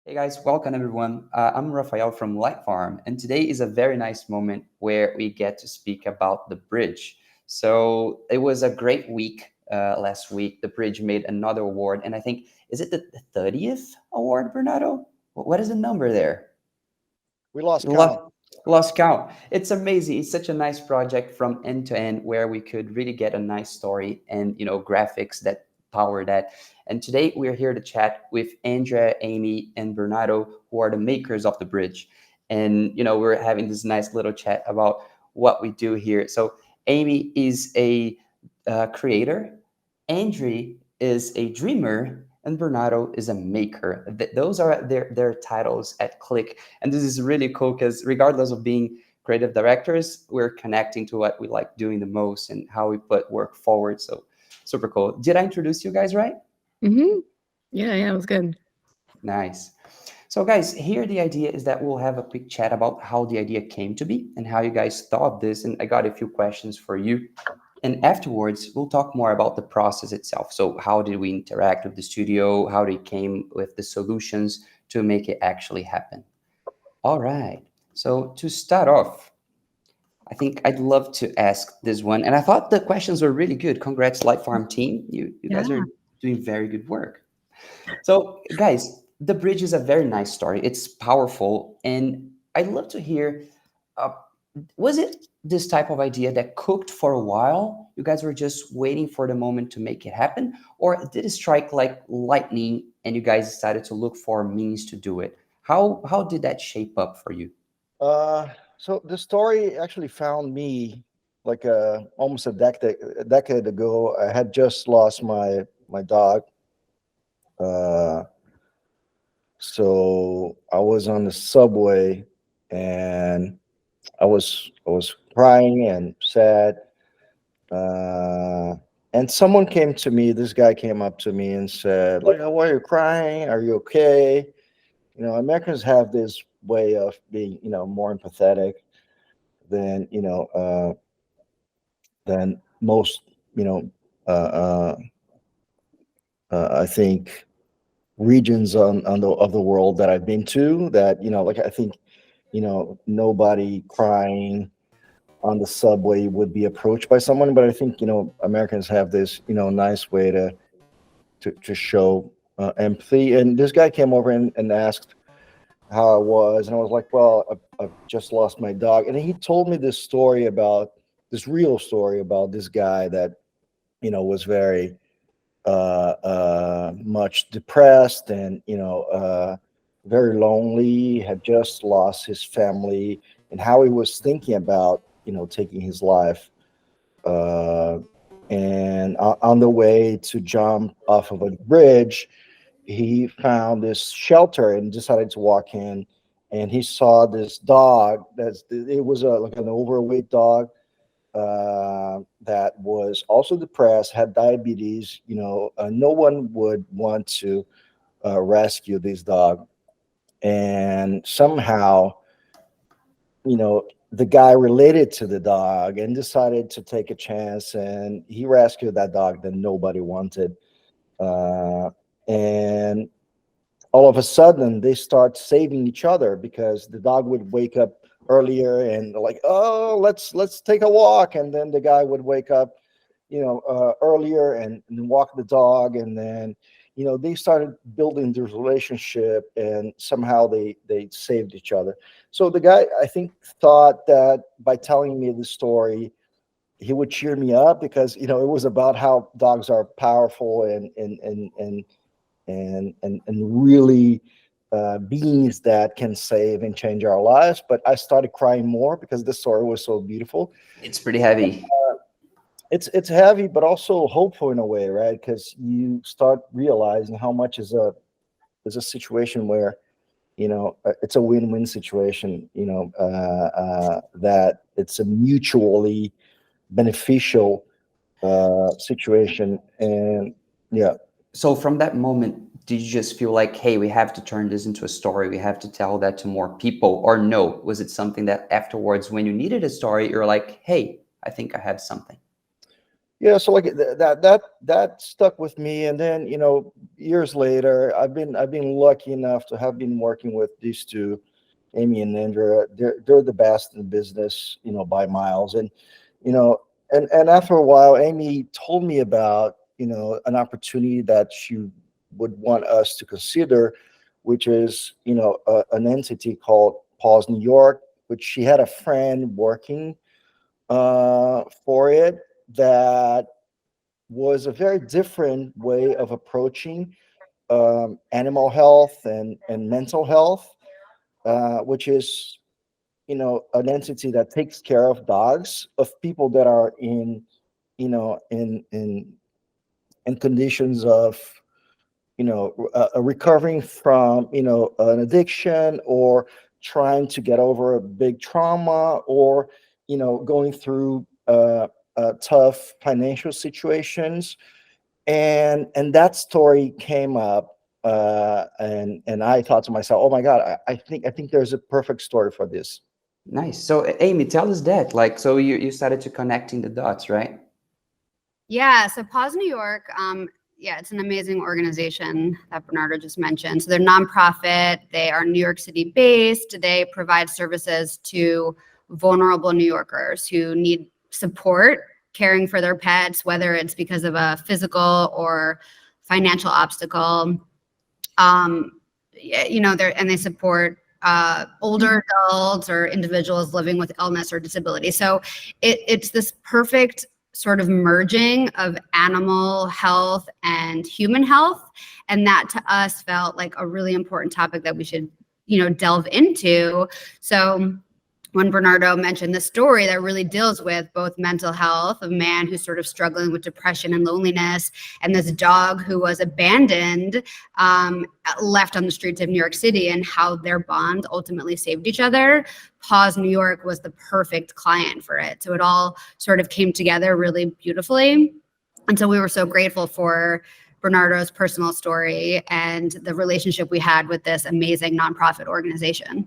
Hey guys, welcome everyone. I'm Rafael from Lightfarm, and today is a very nice moment where we get to speak about the bridge. So it was a great week last week. The bridge made another award, and I think, is it the 30th award, Bernardo? What is the number there? We lost Lost, count. lost count. It's amazing. It's such a nice project from end to end where we could really get a nice story and graphics that power that. And today we're here to chat with Andrea, Amy, and Bernardo, who are the makers of the bridge. And we're having this nice little chat about what we do here. So Amy is a creator, Andrea is a dreamer, and Bernardo is a maker. Those are their titles at Klick. And this is really cool because regardless of being creative directors, we're connecting to what we like doing the most and how we put work forward. So super cool. Did I introduce you guys right? Mhm. Yeah, it was good. Nice. So, guys, here the idea is that we'll have a quick chat about how the idea came to be and how you guys thought this. And I got a few questions for you. And afterwards, we'll talk more about the process itself. So, how did we interact with the studio? How they came with the solutions to make it actually happen? All right. So, to start off, I think I'd love to ask this one. And I thought the questions were really good. Congrats, Light Farm team. You Yeah. guys are doing very good work. So, guys, The Bridge is a very nice story. It's powerful. And I'd love to hear uh, was it this type of idea that cooked for a while? You guys were just waiting for the moment to make it happen? Or did it strike like lightning and you guys decided to look for means to do it? How did that shape up for you? Uh, so the story actually found me like almost a decade ago. I had just lost my dog. Uh, so I was on the subway and I was crying and sad. Uh, and someone came to me. This guy came up to me and said, "Like, why are you crying? Are you okay?" Americans have this way of being, more empathetic than than most, you know, uh, uh, I think regions on the of the world that I've been to. That like I think nobody crying on the subway would be approached by someone, but I think Americans have this nice way to show empathy. And this guy came over and asked how I was, and I was like, "Well, I've just lost my dog." And he told me this real story about this guy that was very much depressed and very lonely, had just lost his family, and how he was thinking about taking his life. Uh, and on the way to jump off of a bridge, he found this shelter and decided to walk in, and he saw this dog it was like an overweight dog that was also depressed, had diabetes. No one would want to rescue this dog, and somehow the guy related to the dog and decided to take a chance, and he rescued that dog that nobody wanted. uh, and all of a sudden they start saving each other because the dog would wake up earlier and like, oh, let's take a walk, and then the guy would wake up earlier and walk the dog, and then they started building this relationship, and somehow they saved each other. So the guy, I think, thought that by telling me the story he would cheer me up, because it was about how dogs are powerful and really beings that can save and change our lives. But I started crying more because the story was so beautiful. It's pretty heavy. It's heavy, but also hopeful in a way, right? Because you start realizing how much is a situation where it's a win-win situation. That it's a mutually beneficial situation, and yeah. So from that moment, did you just feel like, hey, we have to turn this into a story? We have to tell that to more people? Or no? Was it something that afterwards, when you needed a story, you're like, hey, I think I have something? Yeah, so like that stuck with me, and then years later, I've been lucky enough to have been working with these two, Amy and Andrea. They're the best in the business, by miles. And you know, and after a while, Amy told me about an opportunity that she would want us to consider, which is an entity called PAWS New York, which she had a friend working for it, that was a very different way of approaching animal health and mental health, which is an entity that takes care of dogs of people that are in you know in conditions of recovering from an addiction, or trying to get over a big trauma, or going through tough financial situations. And that story came up, and I thought to myself, oh my god, I think there's a perfect story for this. Nice. So Amy, tell us that. Like, so you started to connecting the dots, right? Yeah, so PAWS New York, yeah, it's an amazing organization that Bernardo just mentioned. So they're nonprofit. They are New York City based. They provide services to vulnerable New Yorkers who need support caring for their pets, whether it's because of a physical or financial obstacle. They support older adults or individuals living with illness or disability. So it's this perfect sort of merging of animal health and human health. And that to us felt like a really important topic that we should, delve into. So when Bernardo mentioned the story that really deals with both mental health, a man who's sort of struggling with depression and loneliness, and this dog who was abandoned, left on the streets of New York City, and how their bond ultimately saved each other. PAWS New York was the perfect client for it. So it all sort of came together really beautifully. And so we were so grateful for Bernardo's personal story and the relationship we had with this amazing nonprofit organization.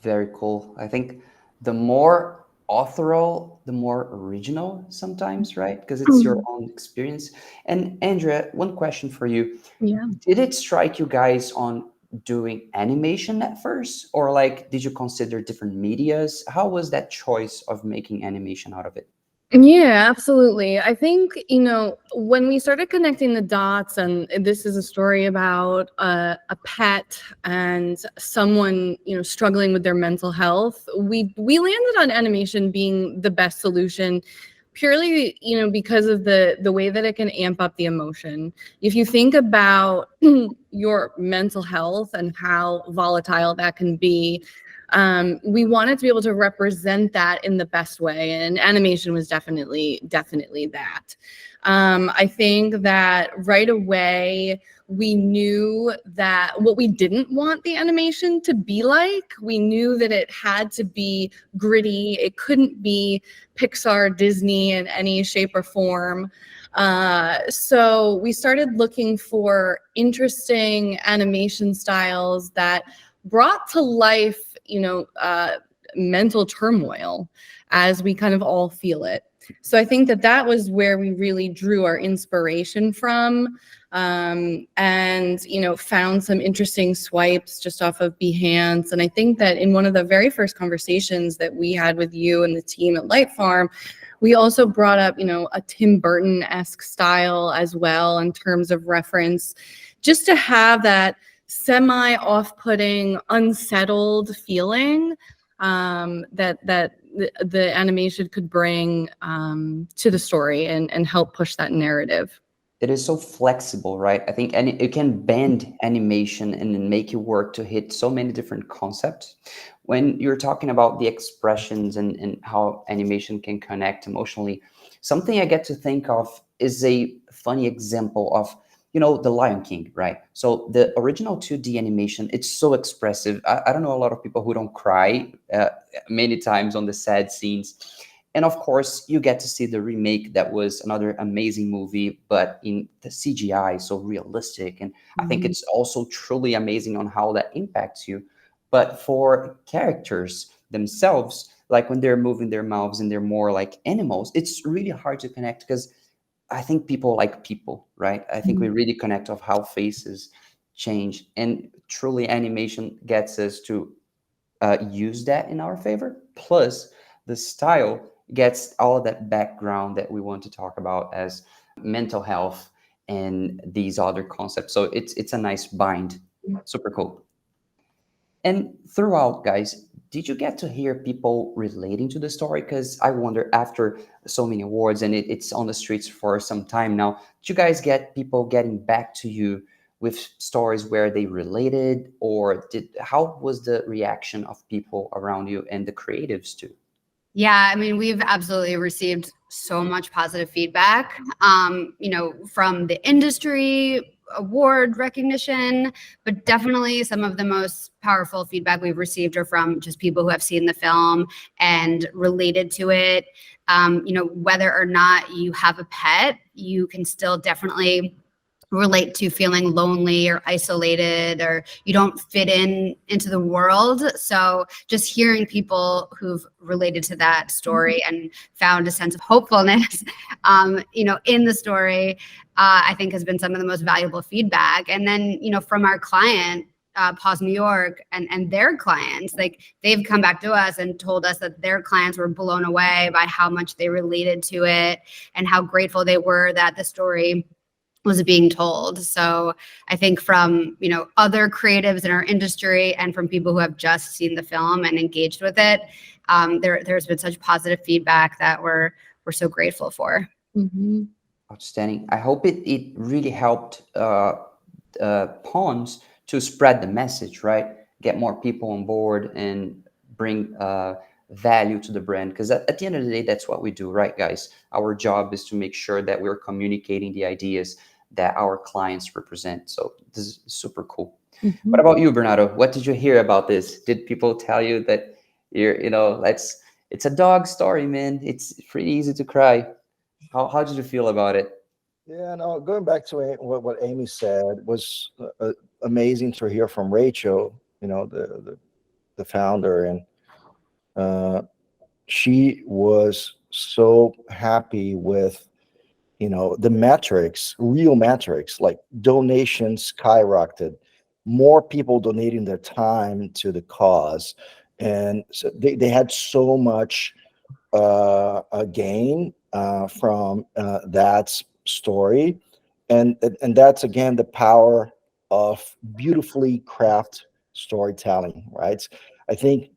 Very cool. I think the more authorial, the more original sometimes, right? Because it's your own experience. And Andrea, one question for you. Yeah. Did it strike you guys on doing animation at first? Or like, did you consider different medias? How was that choice of making animation out of it? Yeah, absolutely. I think, when we started connecting the dots, and this is a story about a pet and someone, struggling with their mental health, we landed on animation being the best solution, purely, because of the way that it can amp up the emotion. If you think about your mental health and how volatile that can be, we wanted to be able to represent that in the best way, and animation was definitely that. I think that right away we knew that what we didn't want the animation to be like. We knew that it had to be gritty. It couldn't be Pixar, Disney in any shape or form. So we started looking for interesting animation styles that brought to life mental turmoil as we kind of all feel it. So I think that was where we really drew our inspiration from, and found some interesting swipes just off of Behance. And I think that in one of the very first conversations that we had with you and the team at Lightfarm, we also brought up a Tim Burton-esque style as well, in terms of reference, just to have that semi off-putting, unsettled feeling that the animation could bring to the story and help push that narrative. It is so flexible, right? I think it can bend animation and then make it work to hit so many different concepts. When you're talking about the expressions and how animation can connect emotionally, something I get to think of is a funny example of the Lion King, right? So the original 2D animation, it's so expressive. I don't know a lot of people who don't cry many times on the sad scenes. And of course, you get to see the remake that was another amazing movie, but in the CGI, so realistic. And I think it's also truly amazing on how that impacts you. But for characters themselves, like when they're moving their mouths and they're more like animals, it's really hard to connect because I think people like people, right? I think we Mhm. really connect of how faces change, and truly animation gets us to use that in our favor. Plus, the style gets all of that background that we want to talk about as mental health and these other concepts. So it's a nice bind. Super cool. And throughout, guys, did you get to hear people relating to the story? Because I wonder, after so many awards and it's on the streets for some time now, did you guys get people getting back to you with stories where they related, or did how was the reaction of people around you and the creatives too? Yeah, I mean, we've absolutely received so much positive feedback, from the industry, award recognition, but definitely some of the most powerful feedback we've received are from just people who have seen the film and related to it. Whether or not you have a pet, you can still definitely relate to feeling lonely or isolated, or you don't fit into the world. So just hearing people who've related to that story and found a sense of hopefulness in the story, I think has been some of the most valuable feedback. And then from our client, PAWS New York, and their clients, like, they've come back to us and told us that their clients were blown away by how much they related to it and how grateful they were that the story was being told. So I think from other creatives in our industry and from people who have just seen the film and engaged with it, there's been such positive feedback that we're so grateful for. Mhm. Outstanding. I hope it really helped pawns to spread the message, right? Get more people on board and bring value to the brand. Because at the end of the day, that's what we do, right, guys? Our job is to make sure that we're communicating the ideas that our clients represent. So this is super cool. What Mhm. about you, Bernardo? What did you hear about this? Did people tell you that it's a dog story, man? It's pretty easy to cry. How did you feel about it? Yeah, no, going back to what Amy said was amazing to hear from Rachel, the founder, and uh, she was so happy with the metrics, real metrics, like donations skyrocketed, more people donating their time to the cause, and so they had so much a gain from that story, and that's again the power of beautifully craft storytelling, right? I think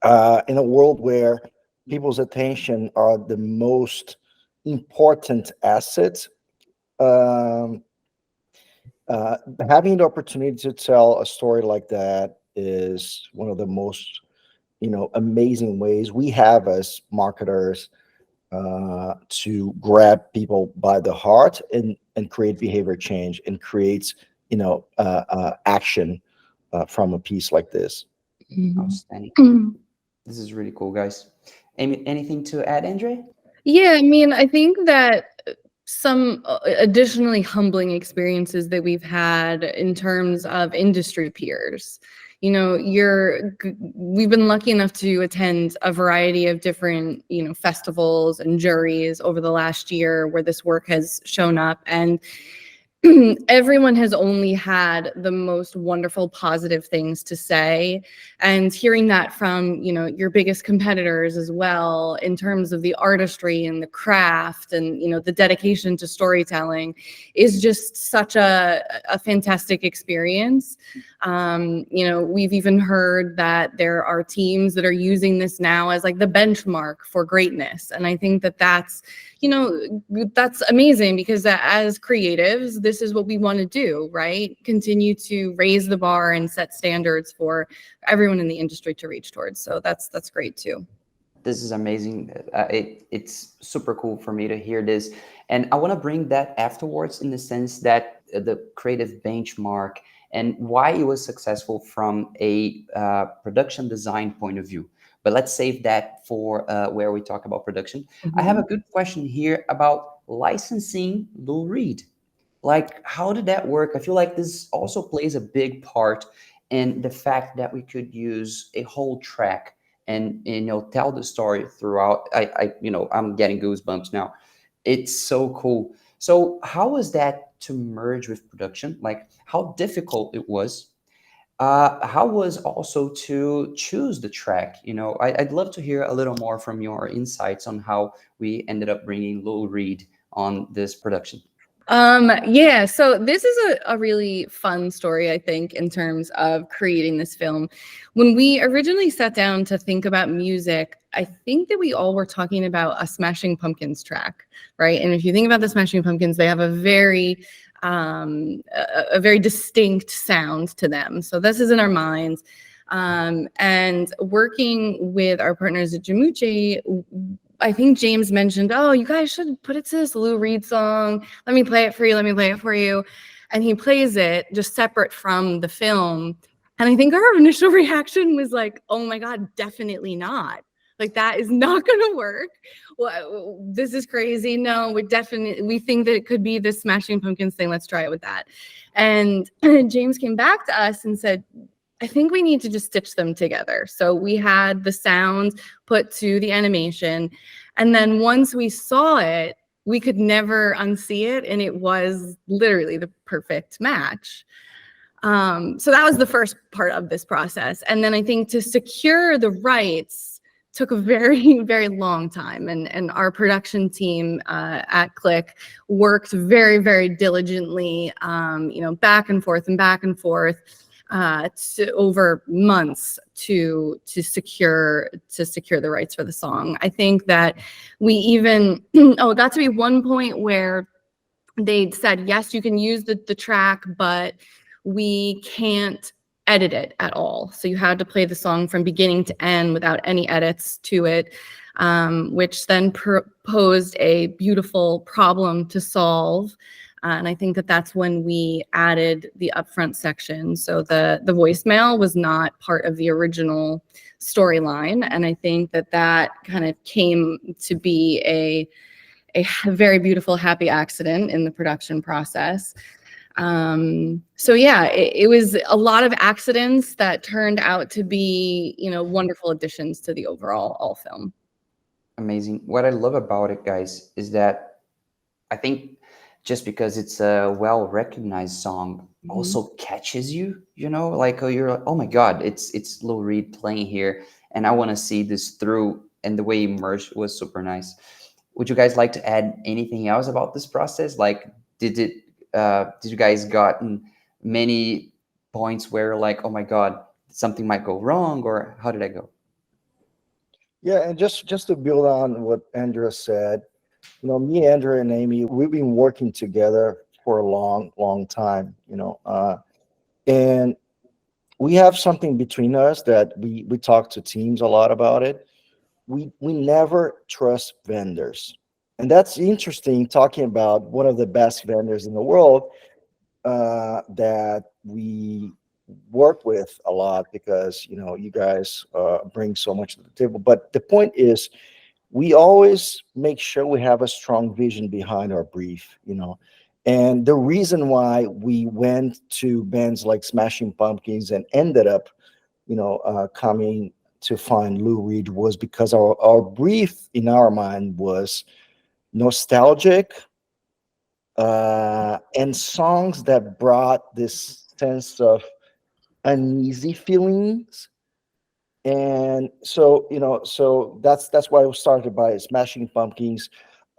in a world where people's attention are the most important asset, um, uh, having the opportunity to tell a story like that is one of the most amazing ways we have as marketers to grab people by the heart and create behavior change and create action from a piece like this. Mhm. Outstanding. This is really cool, guys. Amy, anything to add, Andre? Yeah, I mean, I think that some additionally humbling experiences that we've had in terms of industry peers. We've been lucky enough to attend a variety of different, festivals and juries over the last year where this work has shown up. And everyone has only had the most wonderful positive things to say, and hearing that from your biggest competitors as well, in terms of the artistry and the craft and the dedication to storytelling, is just such a fantastic experience. We've even heard that there are teams that are using this now as like the benchmark for greatness, and I think that that's amazing, because as creatives, this is what we want to do, right? Continue to raise the bar and set standards for everyone in the industry to reach towards. So that's great too. This is amazing. It's super cool for me to hear this. And I want to bring that afterwards, in the sense that the creative benchmark and why it was successful from a production design point of view. But let's save that for where we talk about production. I have a good question here about licensing Lou Reed. Like, how did that work? I feel like this also plays a big part in the fact that we could use a whole track and tell the story throughout. I'm getting goosebumps now. It's so cool. So how was that to merge with production? Like how difficult it was? How was also to choose the track? I'd love to hear a little more from your insights on how we ended up bringing Lou Reed on this production. Yeah, so this is a really fun story, I think, in terms of creating this film. When we originally sat down to think about music, I think that we all were talking about a Smashing Pumpkins track, right? And if you think about the Smashing Pumpkins, they have a very distinct sound to them. So this is in our minds. And working with our partners at Jamuchi, I think James mentioned, oh, you guys should put it to this Lou Reed song. Let me play it for you. Let me play it for you. And he plays it just separate from the film. And I think our initial reaction was like, oh my God, definitely not. Like, that is not going to work. Well, this is crazy. No, we think that it could be this Smashing Pumpkins thing. Let's try it with that. And James came back to us and said, I think we need to just stitch them together. So we had the sounds put to the animation. And then once we saw it, we could never unsee it. And it was literally the perfect match. So that was the first part of this process. And then I think to secure the rights took a very, very long time. And our production team at Klick worked very, very diligently, back and forth and back and forth. Over months to secure the rights for the song. I think that we even it got to be one point where they said, yes, you can use the track, but we can't edit it at all. So you had to play the song from beginning to end without any edits to it, which then posed a beautiful problem to solve. And I think that that's when we added the upfront section. So the voicemail was not part of the original storyline. And I think that kind of came to be a very beautiful, happy accident in the production process. So yeah, it was a lot of accidents that turned out to be, wonderful additions to the overall film. Amazing. What I love about it, guys, is that I think just because it's a well-recognized song also catches you, like, you're like, oh my God, it's Lou Reed playing here, and I want to see this through. And the way he merged was super nice. Would you guys like to add anything else about this process? Like, did you guys gotten many points where like, oh my God, something might go wrong, or how did I go? Yeah, and just to build on what Andrea said, me, Andrea, and Amy, we've been working together for a long, long time, and we have something between us that we talk to teams a lot about it. We never trust vendors. And that's interesting, talking about one of the best vendors in the world that we work with a lot, because you guys bring so much to the table. But the point is, we always make sure we have a strong vision behind our brief, and the reason why we went to bands like Smashing Pumpkins and ended up coming to find Lou Reed was because our brief in our mind was nostalgic, and songs that brought this sense of uneasy feelings. And so that's why we started by Smashing Pumpkins.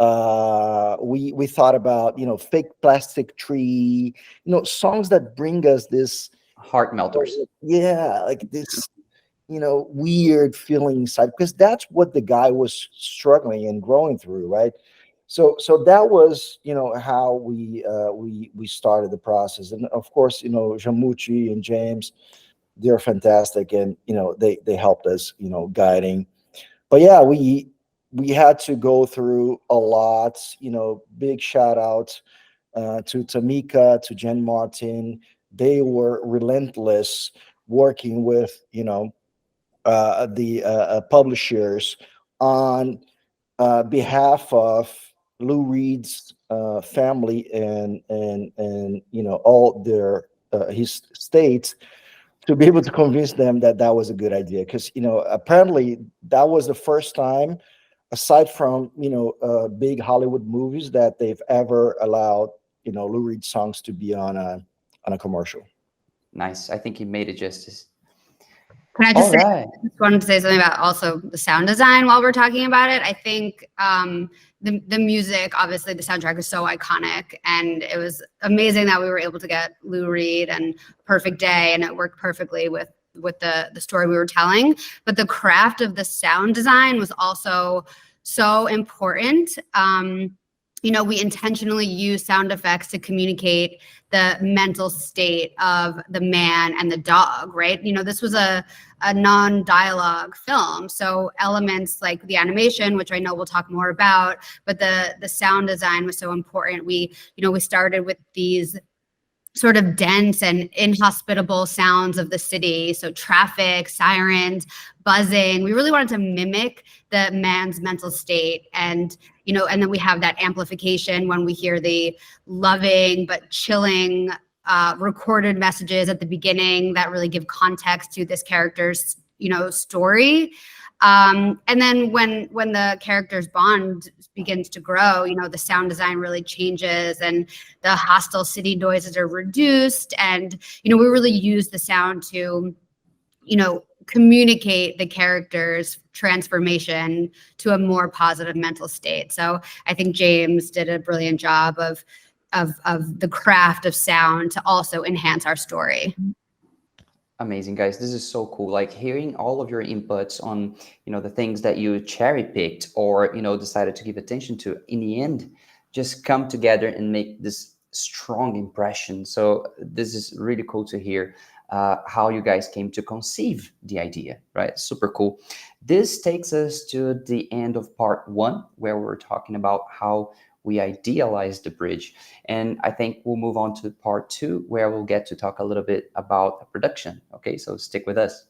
We thought about Fake Plastic Tree, songs that bring us this Heart melters. Yeah, like this weird feeling inside, because that's what the guy was struggling and growing through, right? So that was how we started the process. And of course Jamuchi and James, they're fantastic, and they helped us guiding. But yeah, we had to go through a lot. Big shout out to Tamika, to Jen Martin. They were relentless working with the publishers on behalf of Lou Reed's family and all their his states, to be able to convince them that that was a good idea. Because apparently that was the first time aside from big Hollywood movies, that they've ever allowed Lou Reed songs to be on a commercial. Nice. I think he made it justice. Can I All just say, right. I just wanted to say something about also the sound design while we're talking about it. I think the music, obviously the soundtrack is so iconic, and it was amazing that we were able to get Lou Reed and Perfect Day, and it worked perfectly with the story we were telling. But the craft of the sound design was also so important. We intentionally use sound effects to communicate the mental state of the man and the dog, right? This was a non-dialogue film. So elements like the animation, which I know we'll talk more about, but the sound design was so important. We started with these sort of dense and inhospitable sounds of the city. So traffic, sirens, buzzing. We really wanted to mimic the man's mental state. And then we have that amplification when we hear the loving but chilling recorded messages at the beginning that really give context to this character's, story. And then when the character's bond begins to grow, the sound design really changes, and the hostile city noises are reduced. And, we really use the sound to, communicate the character's transformation to a more positive mental state. So I think James did a brilliant job of the craft of sound to also enhance our story. Amazing, guys. This is so cool. Like hearing all of your inputs on, the things that you cherry picked or, decided to give attention to, in the end, just come together and make this strong impression. So this is really cool to hear how you guys came to conceive the idea, right? Super cool. This takes us to the end of part 1, where we're talking about how we idealize the bridge. And I think we'll move on to part 2, where we'll get to talk a little bit about the production. Okay, so stick with us.